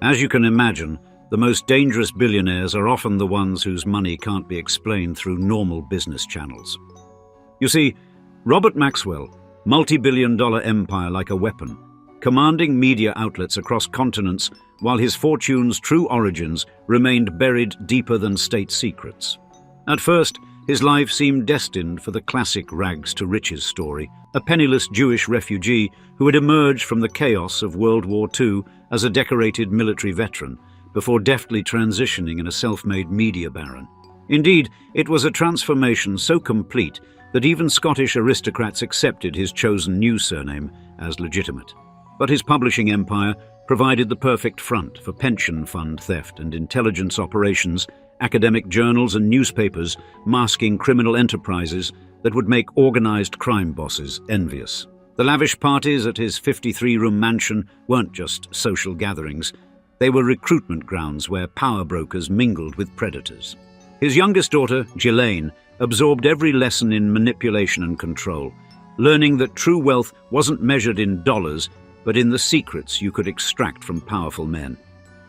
As you can imagine, the most dangerous billionaires are often the ones whose money can't be explained through normal business channels. You see, Robert Maxwell, multi-billion-dollar empire like a weapon, commanding media outlets across continents while his fortune's true origins remained buried deeper than state secrets. At first, his life seemed destined for the classic rags-to-riches story, a penniless Jewish refugee who had emerged from the chaos of World War II as a decorated military veteran, before deftly transitioning in a self-made media baron. Indeed, it was a transformation so complete that even Scottish aristocrats accepted his chosen new surname as legitimate. But his publishing empire provided the perfect front for pension fund theft and intelligence operations, academic journals and newspapers masking criminal enterprises that would make organized crime bosses envious. The lavish parties at his 53-room mansion weren't just social gatherings. They were recruitment grounds where power brokers mingled with predators. His youngest daughter, Ghislaine, absorbed every lesson in manipulation and control, learning that true wealth wasn't measured in dollars, but in the secrets you could extract from powerful men.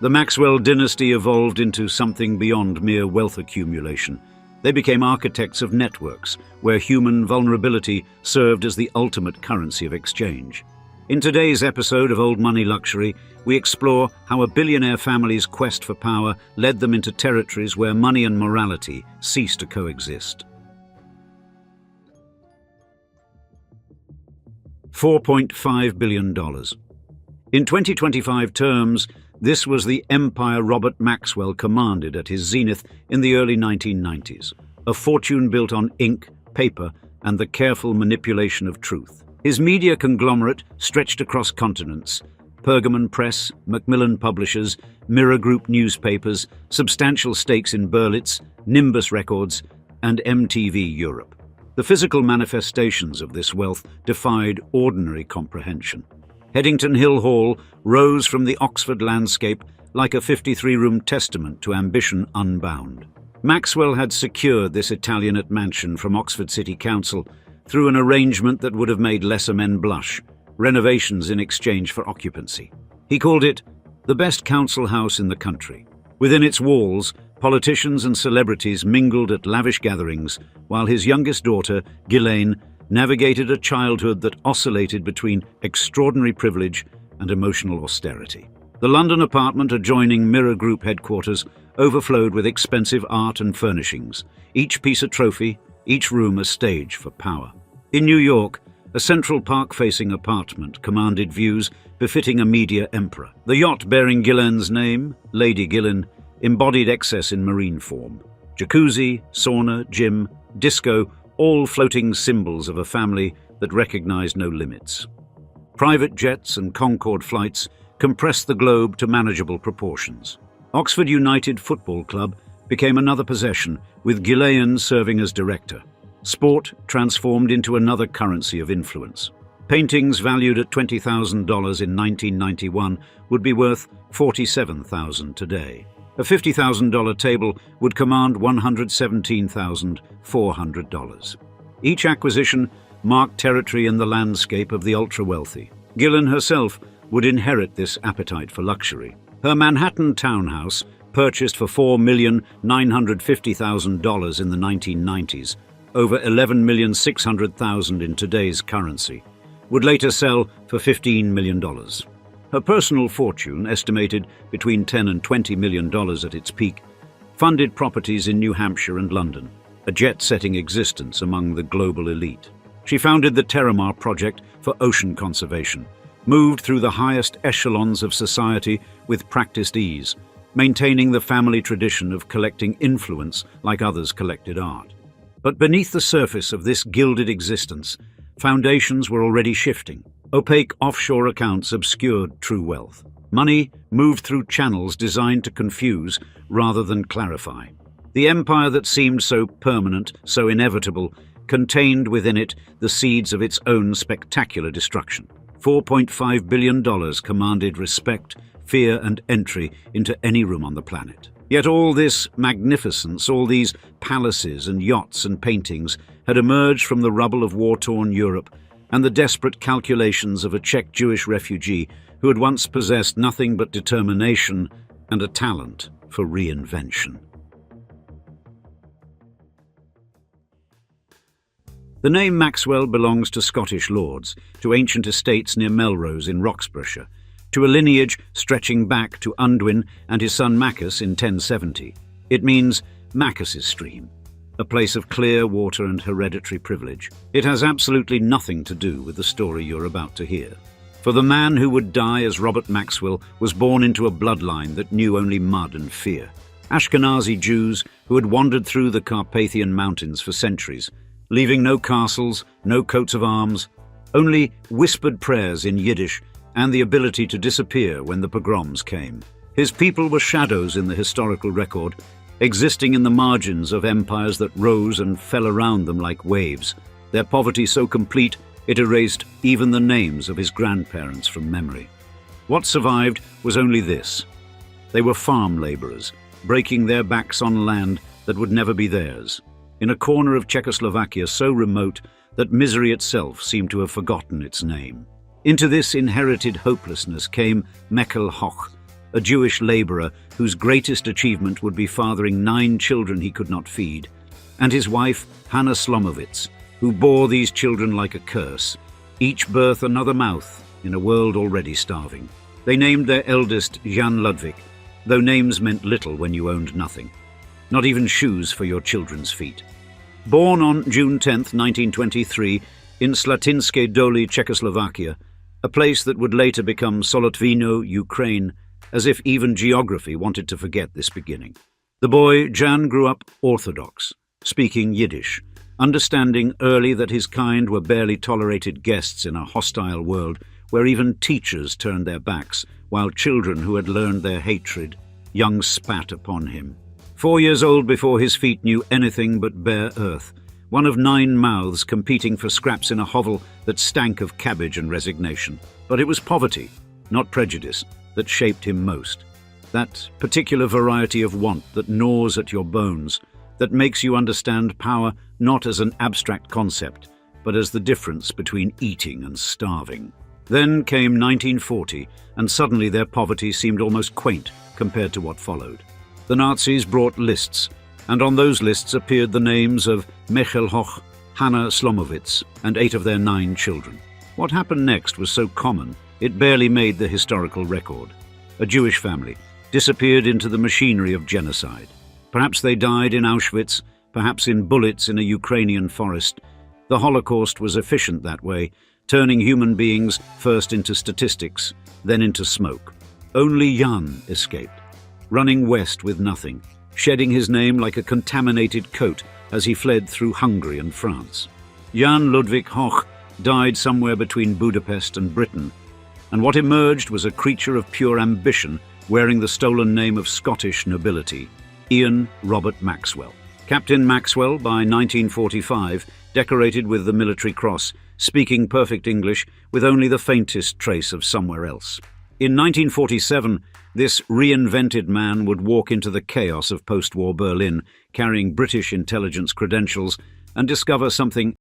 The Maxwell dynasty evolved into something beyond mere wealth accumulation. They became architects of networks, where human vulnerability served as the ultimate currency of exchange. In today's episode of Old Money Luxury, we explore how a billionaire family's quest for power led them into territories where money and morality ceased to coexist. $4.5 billion. In 2025 terms, this was the empire Robert Maxwell commanded at his zenith in the early 1990s, a fortune built on ink, paper, and the careful manipulation of truth. His media conglomerate stretched across continents: Pergamon Press, Macmillan Publishers, Mirror Group newspapers, substantial stakes in Berlitz, Nimbus Records, and MTV Europe. The physical manifestations of this wealth defied ordinary comprehension. Headington Hill Hall rose from the Oxford landscape like a 53-room testament to ambition unbound. Maxwell had secured this Italianate mansion from Oxford City Council through an arrangement that would have made lesser men blush: renovations in exchange for occupancy. He called it the best council house in the country. Within its walls, politicians and celebrities mingled at lavish gatherings, while his youngest daughter, Ghislaine, navigated a childhood that oscillated between extraordinary privilege and emotional austerity. The London apartment adjoining Mirror Group headquarters overflowed with expensive art and furnishings, each piece a trophy, each room a stage for power. In New York, a Central Park-facing apartment commanded views befitting a media emperor. The yacht bearing Ghislaine's name, Lady Ghislaine, embodied excess in marine form. Jacuzzi, sauna, gym, disco, all floating symbols of a family that recognized no limits. Private jets and Concorde flights compressed the globe to manageable proportions. Oxford United Football Club became another possession, with Ghislaine serving as director. Sport transformed into another currency of influence. Paintings valued at $20,000 in 1991 would be worth $47,000 today. A $50,000 table would command $117,400. Each acquisition marked territory in the landscape of the ultra-wealthy. Ghislaine herself would inherit this appetite for luxury. Her Manhattan townhouse, purchased for $4,950,000 in the 1990s, over $11,600,000 in today's currency, would later sell for $15 million. Her personal fortune, estimated between $10 and $20 million at its peak, funded properties in New Hampshire and London, a jet-setting existence among the global elite. She founded the Terramar Project for ocean conservation, moved through the highest echelons of society with practiced ease, maintaining the family tradition of collecting influence like others collected art. But beneath the surface of this gilded existence, foundations were already shifting. Opaque offshore accounts obscured true wealth. Money moved through channels designed to confuse rather than clarify. The empire that seemed so permanent, so inevitable, contained within it the seeds of its own spectacular destruction. $4.5 billion commanded respect, fear, and entry into any room on the planet. Yet all this magnificence, all these palaces and yachts and paintings, had emerged from the rubble of war-torn Europe and the desperate calculations of a Czech Jewish refugee who had once possessed nothing but determination and a talent for reinvention. The name Maxwell belongs to Scottish lords, to ancient estates near Melrose in Roxburghshire, to a lineage stretching back to Unwin and his son Maccus in 1070. It means Maccus's stream, a place of clear water and hereditary privilege. It has absolutely nothing to do with the story you're about to hear. For the man who would die as Robert Maxwell was born into a bloodline that knew only mud and fear. Ashkenazi Jews who had wandered through the Carpathian Mountains for centuries, leaving no castles, no coats of arms, only whispered prayers in Yiddish and the ability to disappear when the pogroms came. His people were shadows in the historical record, existing in the margins of empires that rose and fell around them like waves, their poverty so complete it erased even the names of his grandparents from memory. What survived was only this. They were farm laborers, breaking their backs on land that would never be theirs, in a corner of Czechoslovakia so remote that misery itself seemed to have forgotten its name. Into this inherited hopelessness came Mechel Hoch, a Jewish laborer whose greatest achievement would be fathering 9 children he could not feed, and his wife Hannah Slomowitz, who bore these children like a curse, each birth another mouth in a world already starving. They named their eldest Jan Ludwig, though names meant little when you owned nothing, not even shoes for your children's feet. Born on June 10, 1923, in Slatinske Doli, Czechoslovakia, a place that would later become Solotvino, Ukraine, as if even geography wanted to forget this beginning. The boy Jan grew up Orthodox, speaking Yiddish, understanding early that his kind were barely tolerated guests in a hostile world where even teachers turned their backs, while children who had learned their hatred young spat upon him. 4 years old before his feet knew anything but bare earth, one of 9 mouths competing for scraps in a hovel that stank of cabbage and resignation. But it was poverty, not prejudice, that shaped him most. That particular variety of want that gnaws at your bones, that makes you understand power not as an abstract concept, but as the difference between eating and starving. Then came 1940, and suddenly their poverty seemed almost quaint compared to what followed. The Nazis brought lists, and on those lists appeared the names of Mechel Hoch, Hannah Slomowitz, and 8 of their 9 children. What happened next was so common, it barely made the historical record. A Jewish family disappeared into the machinery of genocide. Perhaps they died in Auschwitz, perhaps in bullets in a Ukrainian forest. The Holocaust was efficient that way, turning human beings first into statistics, then into smoke. Only Jan escaped, running west with nothing, shedding his name like a contaminated coat as he fled through Hungary and France. Jan Ludwig Hoch died somewhere between Budapest and Britain, and what emerged was a creature of pure ambition wearing the stolen name of Scottish nobility, Ian Robert Maxwell. Captain Maxwell, by 1945, decorated with the Military Cross, speaking perfect English with only the faintest trace of somewhere else. In 1947, this reinvented man would walk into the chaos of post-war Berlin, carrying British intelligence credentials, and discover something